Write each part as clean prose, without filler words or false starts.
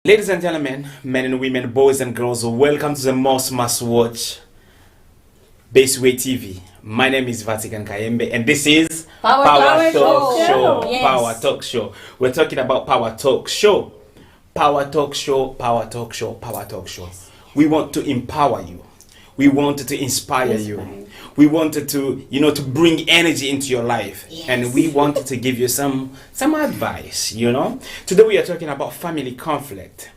Ladies and gentlemen, men and women, boys and girls, welcome to the most must watch Baseway TV. My name is Vatican Kayembe and this is Power Talk Show. Yes. Power Talk Show. We're talking about Power Talk Show. Power Talk Show, Power Talk Show, Power Talk Show. We want to empower you. We wanted to inspire you. We wanted to, to bring energy into your life. Yes. And we wanted to give you some advice, Today we are talking about family conflict.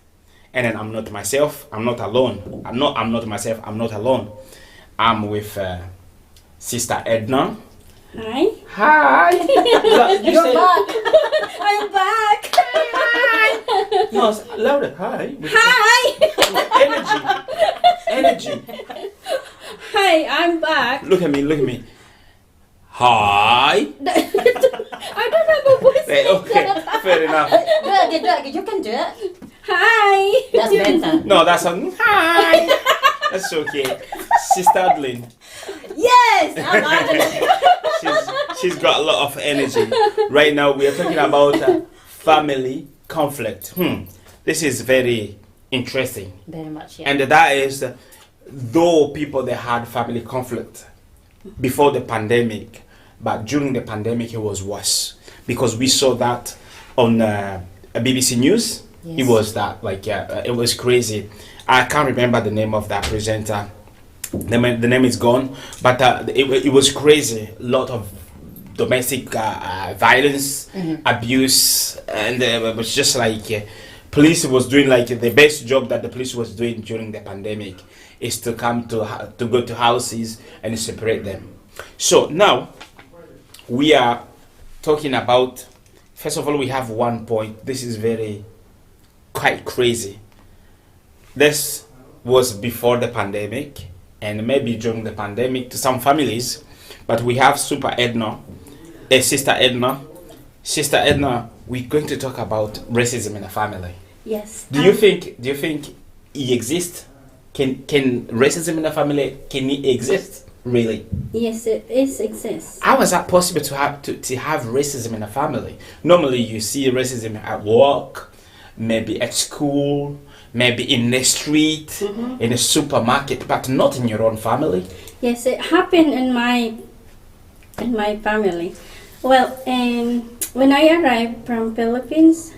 And then I'm not myself, I'm not alone. I'm not myself, I'm not alone. I'm with Sister Edna. Hi. Hi. You're back. I'm back. No, louder. Hi. Hi. Energy. Hi, I'm back. Look at me. Hi. I don't have a voice. Okay, fair enough. Do it. You can do it. Hi. That's better. No, that's a hi. That's okay. Sister Adeline. Yes. I'm Adeline. She's got a lot of energy. Right now we are talking about family conflict. This is very interesting. Very much, yeah. And that is, though people they had family conflict before the pandemic, but during the pandemic it was worse because we saw that on BBC News. Yes. It was that it was crazy. I can't remember the name of that presenter. The name is gone, but it was crazy. A lot of domestic violence, abuse, and it was just police was doing the best job that the police was doing during the pandemic is to come to go to houses and separate them. So now we are talking about, first of all, we have one point. This is quite crazy. This was before the pandemic and maybe during the pandemic to some families, but we have Sister Edna. Sister Edna, we're going to talk about racism in the family. Yes. Do you think it exists? Can racism in the family exist really? Yes, it exists. How is that possible to have racism in a family? Normally you see racism at work, maybe at school, maybe in the street, in a supermarket, but not in your own family. Yes, it happened in my family. Well, when I arrived from Philippines,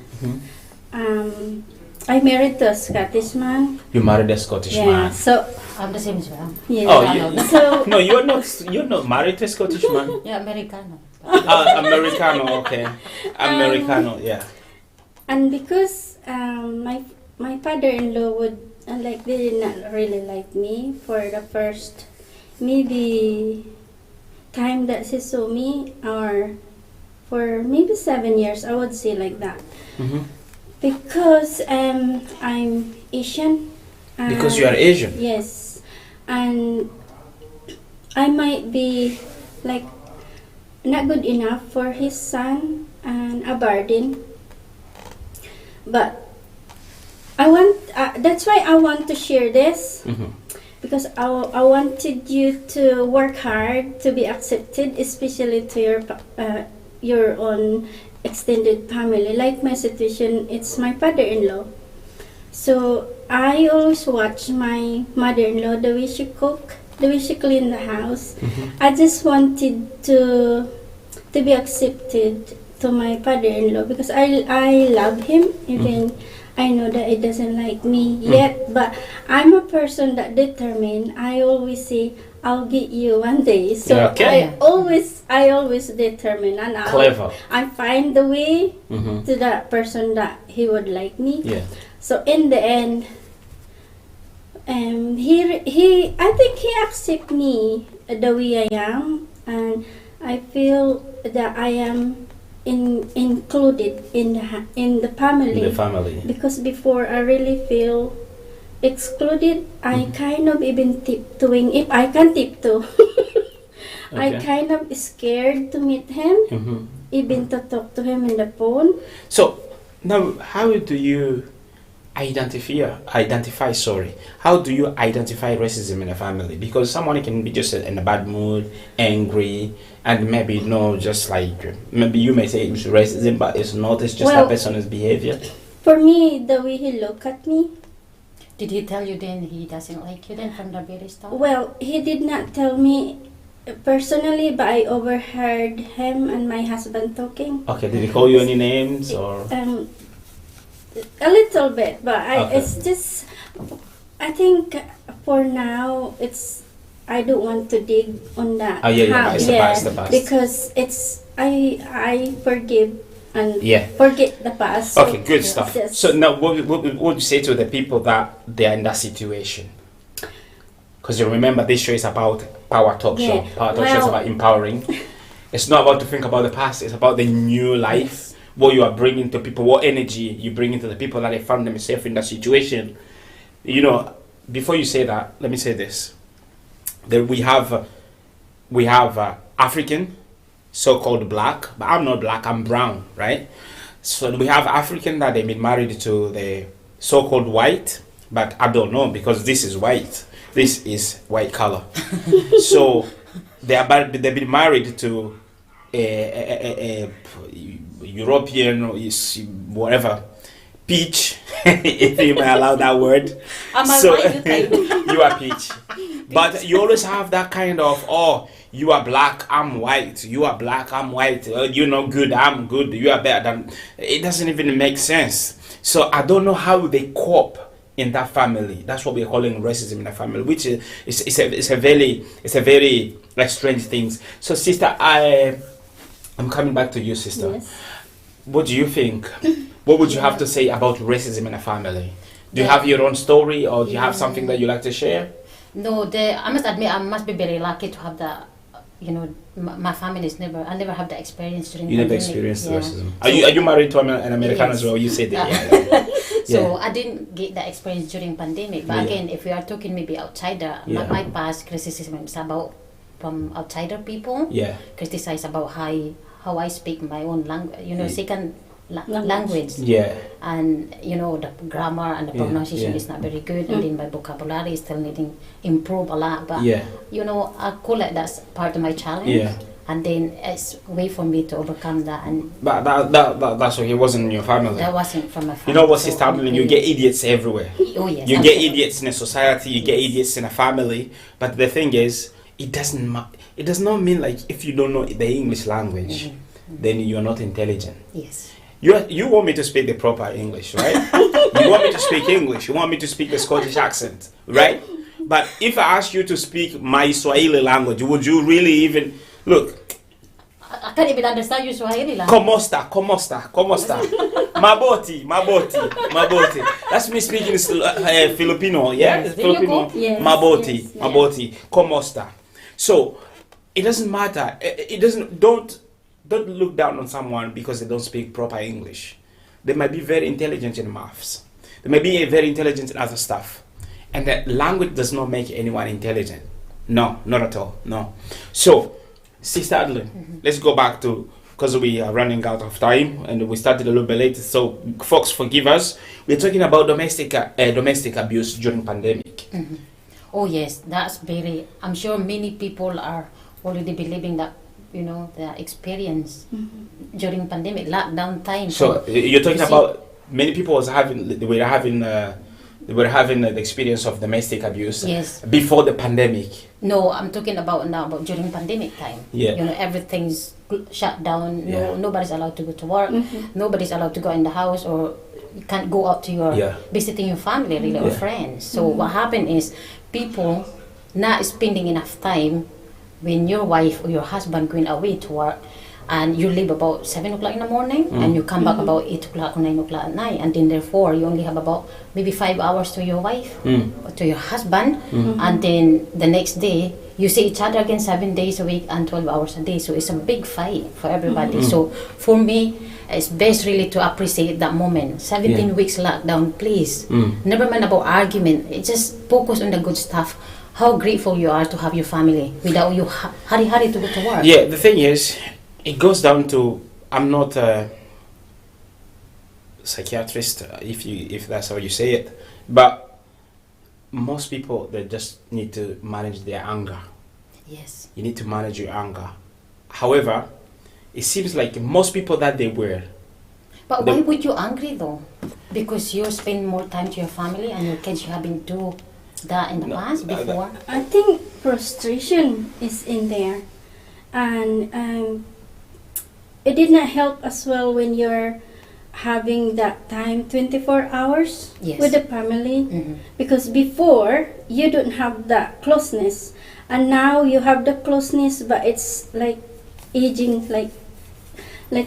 I married a Scottish man. You married a Scottish Yeah, man. so I'm the same as well. yeah. Oh, So no, you're not married to a Scottish man. Yeah, Americano. Americano, okay. Americano, yeah. and because my father-in-law would did not really like me for the first maybe time that she saw me, or for maybe 7 years, I would say like that. Because I'm Asian. Because you are Asian. Yes, and I might be not good enough for his son and a burden. But I want. That's why I want to share this. Because I wanted you to work hard to be accepted, especially to your own extended family. Like my situation, it's my father-in-law. So I always watch my mother-in-law, the way she cook, the way she clean the house. I just wanted to be accepted to my father-in-law because I love him, even I know that he doesn't like me yet, but I'm a person that determined. I always say I'll get you one day. So Okay. I always determine, and Clever. I find the way to that person that he would like me. Yeah. So in the end, I think he accept me the way I am, and I feel that I am included in the family. In the family. Because before I really feel excluded, I kind of even tiptoeing. If I can tiptoe, I Okay. kind of scared to meet him, even to talk to him in the phone. So now, how do you identify? How do you identify racism in a family? Because someone can be just in a bad mood, angry, and maybe maybe you may say it's racism, but it's not. It's just Well, a person's behavior. For me, the way he looked at me, Did he tell you then he doesn't like you then from the very start? well, he did not tell me personally, but I overheard him and my husband talking. Okay, did he call you any names or? A little bit, but Okay. it's just, I think for now, I don't want to dig on that. Oh, yeah, How- it's the past, the past. Because I forgive and Yeah. forget the past. So Okay, good stuff. just- So now, what would you say to the people that they are in that situation? Because you remember, this show is about Power Talk Show. Yeah, Power Talk Show is well- about empowering. It's not about to think about the past. It's about the new life. What you are bringing to people, what energy you bring into the people that they found themselves in that situation. You know, before you say that, let me say this: that we have African, so-called black, but I'm not black. I'm brown, right? So we have African that they've been married to the so-called white, but I don't know because this is white. This is white color. So they've been married to a European or whatever peach, if you may allow that word. Am I So right, you think? you are peach, but you always have that kind of, oh, you are black, I'm white. You are black, I'm white. You're not good, I'm good. You are better than. It doesn't even make sense. So I don't know how they cope in that family. That's what we're calling racism in the family, which is it's a very like strange thing. So sister, I'm coming back to you, sister. Yes. What do you think? What would you have to say about racism in a family? Do you Yeah. have your own story, or do you have something that you like to share? No, I must admit I must be very lucky to have that. You know, my family is I never have the experience during. You never pandemic. experienced Yeah. racism. Are you married to an American Yes. as well? You said that. Yeah. So Yeah. I didn't get that experience during pandemic. But Yeah. again, if we are talking maybe outsider, Yeah. my past criticism is about from outsider people. Yeah. Criticize about how I speak my own language. You know, Yeah. second Language. language. Yeah. And you know the grammar and the Yeah, pronunciation yeah. is not very good, and then my vocabulary is still needing improve a lot. But Yeah. you know, I call it that's part of my challenge. Yeah. And then it's a way for me to overcome that, and But that's okay. It wasn't in your family. that wasn't from my family. You know what, so sister I'm Adeline, you really- get idiots everywhere. Oh yes. You get absolutely. idiots in a society, you get idiots in a family, but the thing is, it does not mean like if you don't know the English language, then you're not intelligent. Yes. You want me to speak the proper English, right? You want me to speak English, you want me to speak the Scottish accent, right? But if I ask you to speak my Swahili language, would you really even look? I can't even understand your Swahili language. Como esta? Maboti. That's me speaking Filipino, yeah? Yes, there you Filipino. go. Yes, Maboti, yes, Maboti, como esta? So, it doesn't matter. It doesn't, don't look down on someone because they don't speak proper English. They might be very intelligent in maths. They might be very intelligent in other stuff. And that language does not make anyone intelligent. No, not at all. No. So, Sister Adeline, let's go back to, because we are running out of time and we started a little bit late. So, folks, forgive us. We're talking about domestic abuse during pandemic. Oh yes, that's very. I'm sure many people are already believing that, you know, their experience during pandemic lockdown time. So, you're talking you see- about many people were having the experience of domestic abuse Yes. before the pandemic. No, I'm talking about now about during pandemic time. Yeah. You know, everything's shut down. Yeah. Nobody's allowed to go to work. Nobody's allowed to go in the house, or you can't go out to your Yeah. visiting your family really or Yeah. friends. So what happened is people not spending enough time when your wife or your husband going away to work, and you leave about 7 o'clock in the morning and you come back about 8 o'clock or 9 o'clock at night, and then therefore you only have about maybe 5 hours to your wife or to your husband, and then the next day you see each other again 7 days a week and 12 hours a day. So it's a big fight for everybody. So for me, it's best really to appreciate that moment. 17 Yeah. weeks lockdown, please. Never mind about argument. It just focus on the good stuff. How grateful you are to have your family without you hurry to go to work. Yeah, the thing is, it goes down to, I'm not a psychiatrist, if that's how you say it, but most people, they just need to manage their anger. Yes. You need to manage your anger. However, it seems like most people that they were But why would you angry though? Because you spend more time to your family and your kids you haven't do that in the past before. I think frustration is in there, and it did not help as well when you're having that time 24 hours Yes. with the family, Mhm. because before you don't have that closeness, and now you have the closeness, but it's like aging, like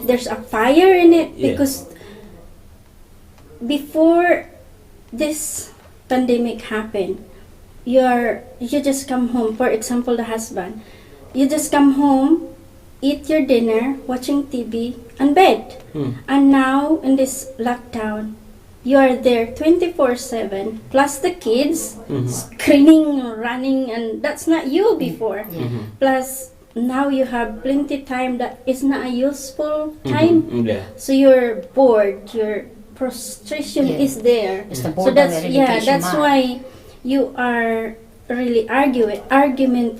there's a fire in it. Yeah. Because before this pandemic happened, you just come home. For example, the husband, you just come home, eat your dinner, watching TV, and bed. And now in this lockdown, you are there 24/7, plus the kids screaming, running, and that's not you before. Plus now you have plenty time that is not a useful time. Yeah. So you're bored, your frustration Yeah. is there. It's the So boredom that's and yeah, irritation that's mark. why you are really arguing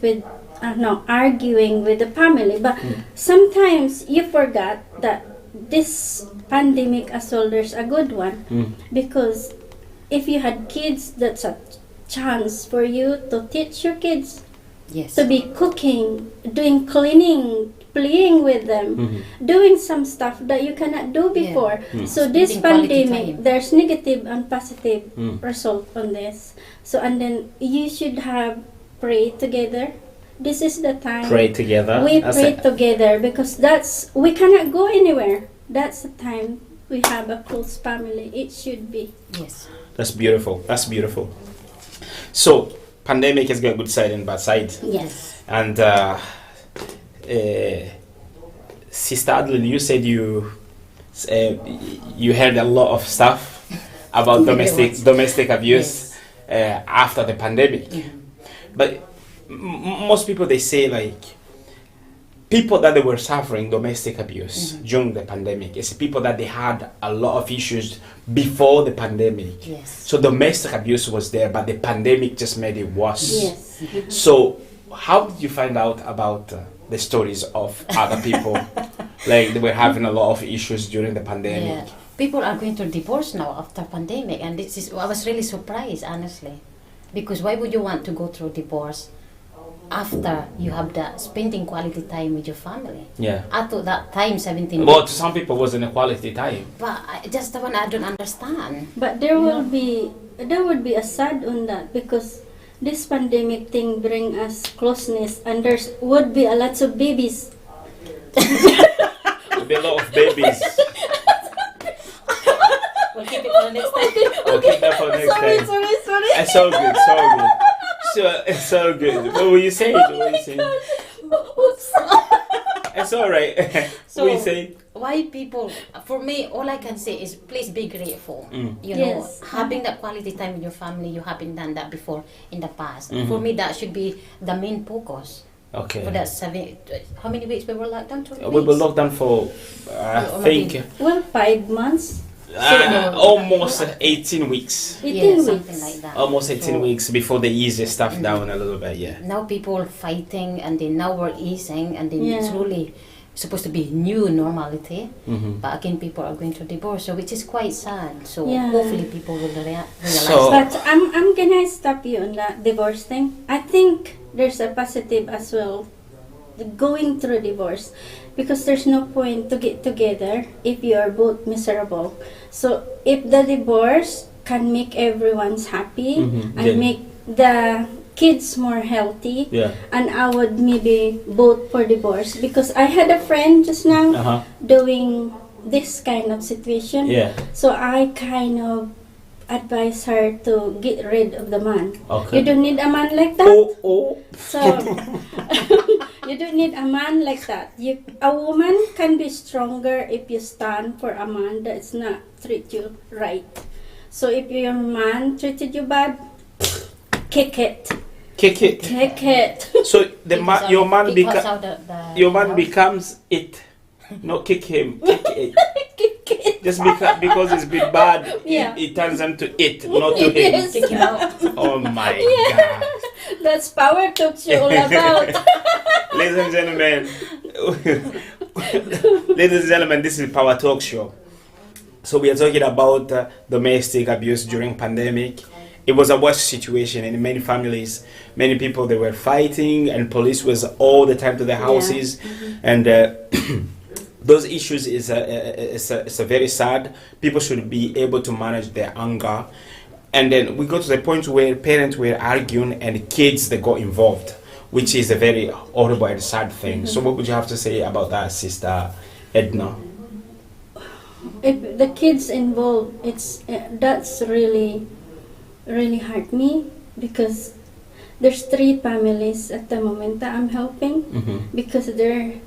with the family. But sometimes you forgot that this pandemic as well, there's a good one, because if you had kids, that's a chance for you to teach your kids Yes. to be cooking, doing cleaning, playing with them, doing some stuff that you cannot do before. So this Spending quality pandemic, time. there's negative and positive result on this. So and then you should have pray together. This is the time Pray together. we That's pray it. together, because we cannot go anywhere. That's the time we have a close family. It should be. Yes. That's beautiful. That's beautiful. So, pandemic has got good side and bad side. Yes. And Sister Adeline, you said you heard a lot of stuff about domestic abuse after the pandemic. But most people, they say like people that they were suffering domestic abuse during the pandemic is people that they had a lot of issues before the pandemic. Yes. So domestic abuse was there, but the pandemic just made it worse. Yes. So how did you find out about the stories of other people? Like they were having a lot of issues during the pandemic. Yeah. People are going through divorce now after pandemic, and this is I was really surprised, honestly, because why would you want to go through divorce after you have that spending quality time with your family? Yeah. I thought that time 17 Well, to weeks, some people wasn't a quality time. but just the one I don't understand. But there would be a sad on that, because this pandemic thing bring us closeness, and there's would be a lots of babies. There'll be a lot of babies. We'll keep it for the next time. We'll keep that for next time. Sorry. It's so good, so good. So, it's so good. What were you saying? What were you saying? Oops. It's alright. So, what were you saying? why people, for me, all I can say is please be grateful. You know, Yes. having that quality time with your family, you haven't done that before in the past. Mhm. For me, that should be the main focus. Okay. For that how many weeks we were locked down? 2 weeks? We were locked down for, I Or think, maybe- Well, 5 months. almost 18 weeks. 18 Yeah, something weeks. like that. Almost 18 So, weeks before they ease the stuff down a little bit, yeah. Now people fighting, and then now we're easing, and then it's Yeah. really supposed to be new normality. Mhm. But again, people are going to divorce, so which is quite sad. So Yeah. hopefully people will realize So- that. But I'm gonna stop you on that divorce thing. I think there's a positive as well, going through divorce, because there's no point to get together if you are both miserable. So if the divorce can make everyone's happy Mhm, and yeah. make the kids more healthy, Yeah. and I would maybe vote for divorce, because I had a friend just now Uh-huh. doing this kind of situation. Yeah. So I kind of advise her to get rid of the man. Okay. You don't need a man like that. Oh. So you don't need a man like that. A woman can be stronger if you stand for a man that's not treat you right. So if your man treated you bad, kick it. Kick it. Kick it. So your man becomes it. No, kick him. Kick it. Kick it. Just because it's been bad, Yeah. it turns him to it, not to him. Yes. Kick him out. Oh my Yeah. God. That's power talks you all about. Ladies and gentlemen, ladies and gentlemen, this is Power Talk Show. So we are talking about domestic abuse during pandemic. It was a worse situation in many families. Many people, they were fighting, and police was all the time to their houses, and those issues is a very sad. People should be able to manage their anger, and then we go to the point where parents were arguing and kids they got involved, which is a very horrible and sad thing. So what would you have to say about that, Sister Edna? If the kids involved, it's that's really hurt me, because there's 3 families at the moment that I'm helping, because their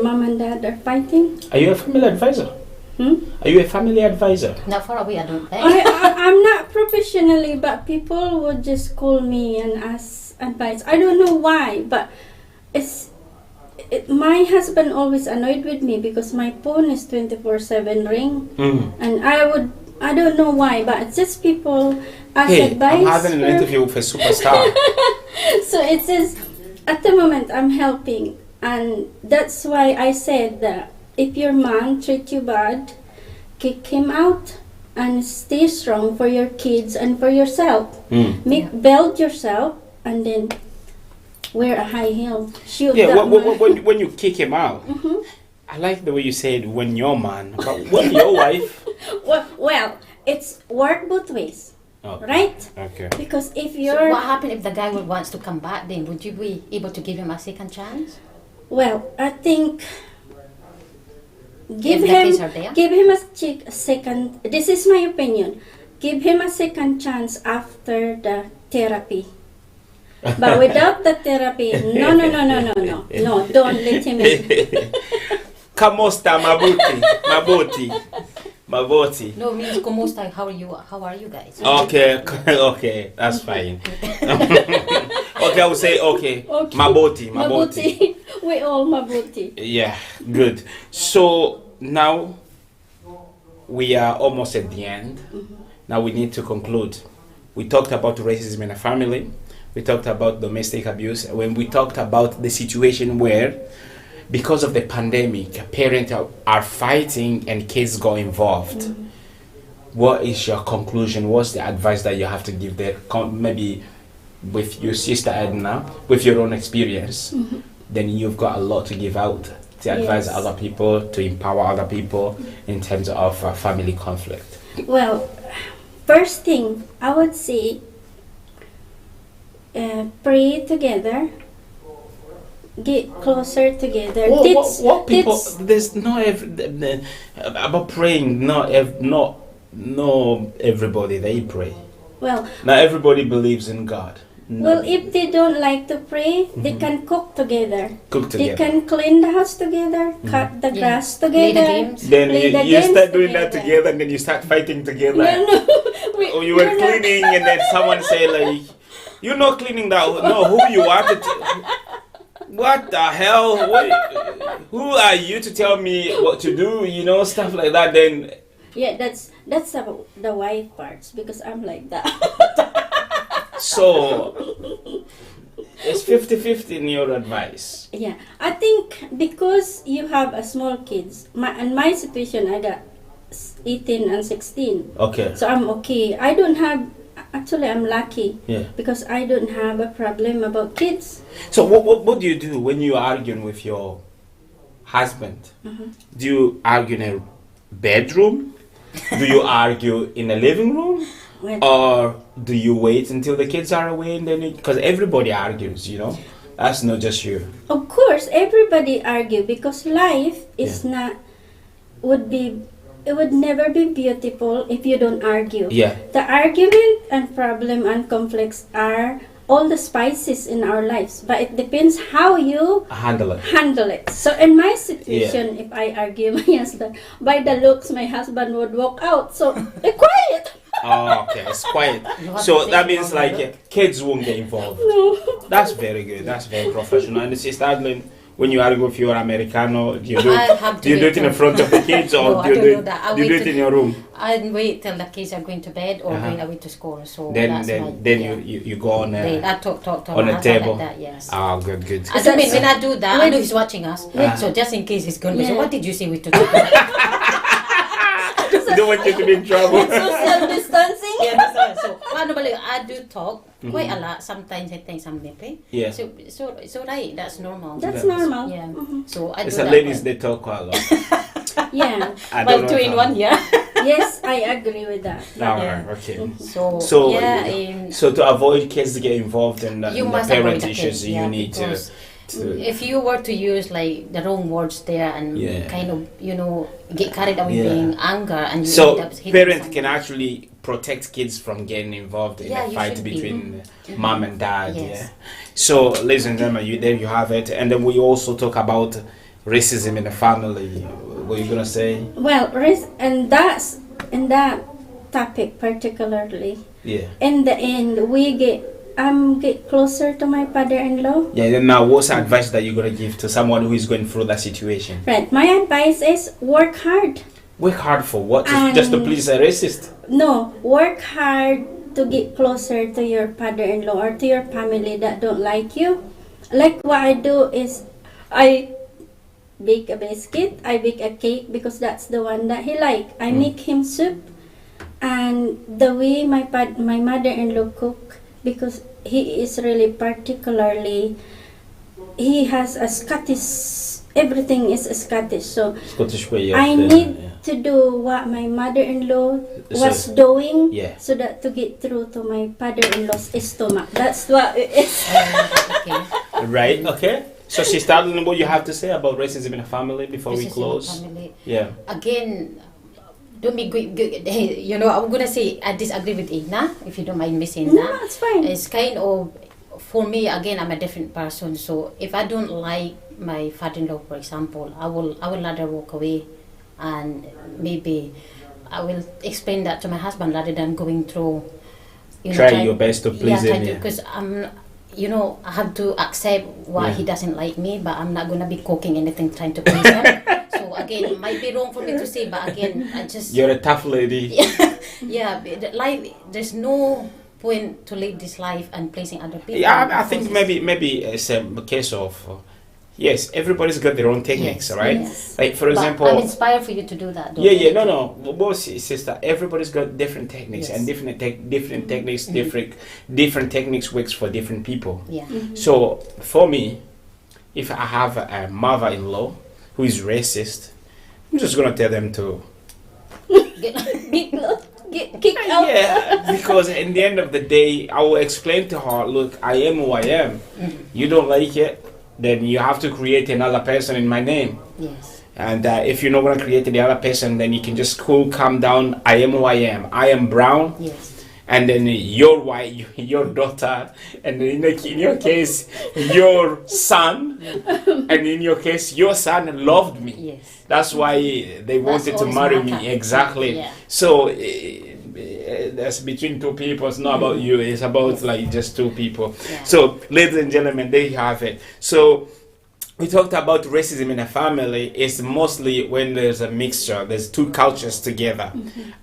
mom and dad are fighting. Are you a family advisor? Are you a family advisor? Not far away, I don't think. I'm not professionally, but people would just call me and ask advice. I don't know why, but my husband always annoyed with me because my phone is 24/7 ring, and I don't know why, but it's just people ask advice. I'm having an interview with a superstar. So it says, at the moment I'm helping, and that's why I said that if your man treat you bad, kick him out and stay strong for your kids and for yourself. Build yourself, and then wear a high heel. When you kick him out, I like the way you said when your man, but when your wife. Well, it's work both ways, right? Okay. Because if So you're what happened if the guy wants to come back? Then would you be able to give him a second chance? well, I think give If the kids are there? him a second. This is my opinion. Give him a second chance after the therapy. But without the therapy, no, don't let him in. Kamosta Maboti. No, means kumusta. How are you guys? Okay, that's fine. Okay, I would say okay. Maboti. We all mabuti. Yeah, good. So now we are almost at the end. Now we need to conclude. We talked about racism in a family. We talked about domestic abuse. When we talked about the situation where, because of the pandemic, parents are fighting and kids got involved. What is your conclusion? What's the advice that you have to give there? Maybe with your sister Edna, with your own experience, then you've got a lot to give out to advise other people, to empower other people in terms of family conflict. Well, first thing I would say, pray together, get closer together. What people? There's no about praying. Not everybody they pray. Well, Not everybody believes in God. well, if they don't like to pray, they can cook together. Cook They together. can clean the house together, cut the grass Play the together. games. Then play the you games start doing that together. together, and then you start fighting together. No. Or you were cleaning, and then someone say like, "You're not cleaning that. No, who you are to? What the hell? Who are you to tell me what to do? You know, stuff like that." Then Yeah, that's the wife parts, because I'm like that. so it's 50-50 in your advice. Yeah, I think because you have a small kids, my situation, I got 18 and 16, Okay. so I'm okay. I don't have. Actually, I'm lucky. Yeah. Because I don't have a problem about kids. So what do you do when you are arguing with your husband? Do you argue in a bedroom? Do you argue in a living room? Well, Or do you wait until the kids are away and then? Because everybody argues, you know. That's not just you. of course, everybody argue, because life is it would never be beautiful if you don't argue. Yeah. The argument and problem and conflicts are all the spices in our lives, but it depends how you Handle it. handle it. So in my situation, if I argue my husband, by the looks, my husband would walk out. So quiet. Oh, okay. It's quiet. You have So to that think means about like it. kids won't get involved. No. That's very good. That's very professional. And Sister Adeline, when you argue with your Americano, do you do I have it, to do you do wait it in the till- front of the kids, or No, do you I don't do do it, that. I do you do wait it in till- your room? I wait till the kids are going to bed or Uh-huh. going away to school. So Then that's my, then yeah. you go on Then I talk to on my a husband table. like that. Yes. Oh, good, good. I don't mean when I do that, I Wait. know he's watching us. Ah. So just in case he's going to be, so Yeah. what did you say we took? Yeah, We don't want you to be in trouble. Social distancing. that's right. So well, normally I do talk quite a lot. Sometimes I think I'm nippy. Yeah. So right, that's normal. That's That's- normal. Yeah. Mhm. So I do It's the that ladies, quite- they talk quite a lot. Yeah. I well, don't two know in how- one, yeah. Yes, I agree with that. All Yeah. right, okay. So, So, yeah, so to avoid kids to get involved in the, you in the must parent avoid the issues, kids, you yeah, need because to if you were to use like the wrong words there and Yeah. kind of get carried away Yeah. being anger and you so end up hitting parents someone. can actually protect kids from getting involved in Yeah, a you fight should be. between mom and dad. Yes. Yeah. So, ladies and gentlemen, there you have it. And then we also talk about racism in the family. What are you gonna say? Well, and that's in that topic particularly. Yeah. In the end, we get closer to my father-in-law. Yeah. Then now, what's the advice that you're gonna give to someone who is going through that situation? Right. My advice is work hard. Work hard for what? Just to please a racist? No, work hard to get closer to your father-in-law or to your family that don't like you. Like what I do is I bake a biscuit, I bake a cake because that's the one that he like. I make him soup, and the way my mother-in-law cook, because he is really particularly, he has a Scottish, everything is Scottish, so Scottish way of I the- need yeah. to do what my mother-in-law was So- doing, Yeah. so that to get through to my father-in-law's stomach. That's what it is. Okay. Right. Okay. So, sister, what you have to say about racism in the family before we This is in the close? family. Yeah. Again, don't be good. You know, I'm gonna say I disagree with Igna, if you don't mind me saying No, that. it's fine. It's kind of, for me, again, I'm a different person. So if I don't like my father-in-law, for example, I will rather walk away, and maybe I will explain that to my husband rather than going through. Try your best to please him, yeah. Because I have to accept why Yeah. he doesn't like me, but I'm not gonna be cooking anything trying to please him. So again, it might be wrong for me to say, but again, I just You're a tough lady. yeah, but life. There's no point to live this life and pleasing other people. Yeah, I think because maybe it's a case of yes, everybody's got their own techniques, Yes, right? yes. Like for but example, I'm inspired for you to do that. Don't yeah, you? no. Both sister, everybody's got different techniques, Yes. and different techniques, different techniques works for different people. Yeah. So for me, if I have a mother-in-law who is racist, I'm just gonna tell them to. Get kicked out. Yeah, because in the end of the day, I will explain to her, look, I am who I am. You don't like it, then you have to create another person in my name. Yes. And if you're not going to create the other person, then you can just calm down. I am who I am. I am brown. Yes. And then your wife, your daughter, and in your case, your son, and in your case, your son loved me. Yes. That's why they wanted all to this marry matter. me. Exactly. Yeah. So that's between two people. It's not about you. It's about like just two people. Yeah. So, ladies and gentlemen, there you have it. So we talked about racism in a family. It's mostly when there's a mixture. There's two cultures together,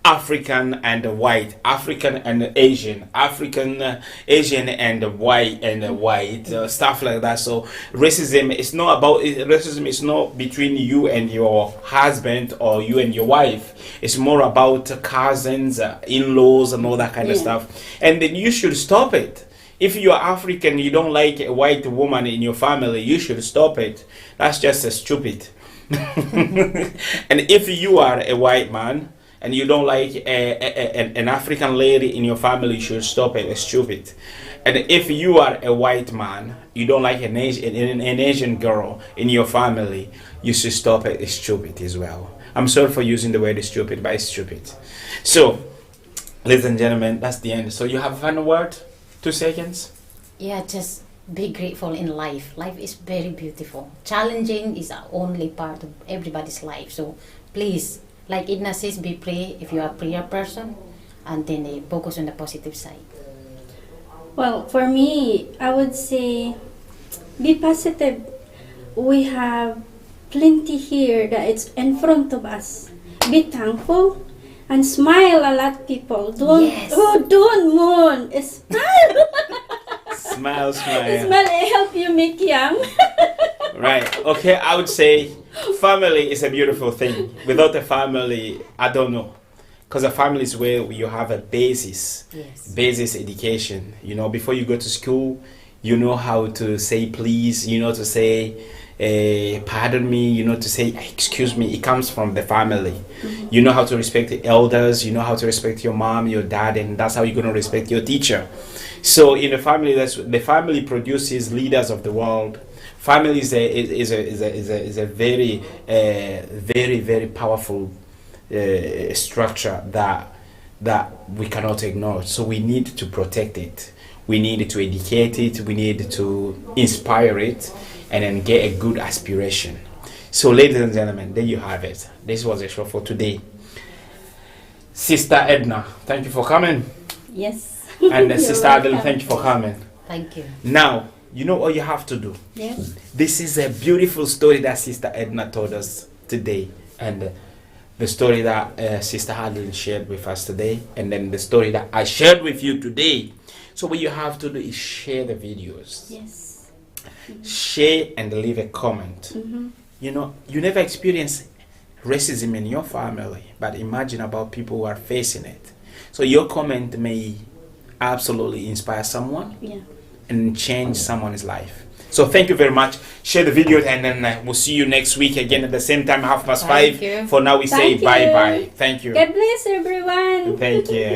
African and white, African and Asian, Asian and white, stuff like that. So racism is not about racism. Is not between you and your husband or you and your wife. It's more about cousins, in-laws, and all that kind of Yeah. stuff. And then you should stop it. If you're African, you don't like a white woman in your family, you should stop it. That's just stupid. And if you are a white man and you don't like an African lady in your family, you should stop it. It's stupid. And if you are a white man, you don't like an Asian girl in your family, you should stop it. It's stupid as well. I'm sorry for using the word stupid, but it's stupid. So, ladies and gentlemen, that's the end. So you have a final word? 2 seconds. Yeah, just be grateful in life. Life is very beautiful. Challenging is only part of everybody's life. So please, like Edna says, be pray if you are a prayer person, and then focus on the positive side. Well, for me, I would say be positive. we have plenty here that it's in front of us. Be thankful and smile a lot, people. Don't Yes. don't mourn. Smile. Smile, smile. Smile help you make young. Right. Okay, I would say family is a beautiful thing. Without a family, I don't know. Because a family is where you have a basis, Yes. basis education. You know, before you go to school, you know how to say please, you know to say pardon me, you know to say excuse me. It comes from the family. You know how to respect the elders, you know how to respect your mom, your dad, and that's how you're going to respect your teacher. So in the family, the family produces leaders of the world. Family is a very very powerful structure that we cannot ignore. So we need to protect it. We need to educate it. We need to inspire it, and then get a good aspiration. So, ladies and gentlemen, there you have it. This was the show for today. Sister Edna, thank you for coming, Yes. and You're Sister Adele, welcome. thank you for coming. Thank you. Now, you know what you have to do. Yes. This is a beautiful story that Sister Edna told us today, and the story that Sister Adele shared with us today, and then the story that I shared with you today. So what you have to do is share the videos, Yes. share and leave a comment. Mm-hmm. You know, you never experience racism in your family, but imagine about people who are facing it. So your comment may absolutely inspire someone Yeah. and change someone's life. So thank you very much. Share the video, and then we'll see you next week again at the same time, 5:30. Thank you. For now, we say Thank you. bye bye. Thank you. God bless everyone. Thank you.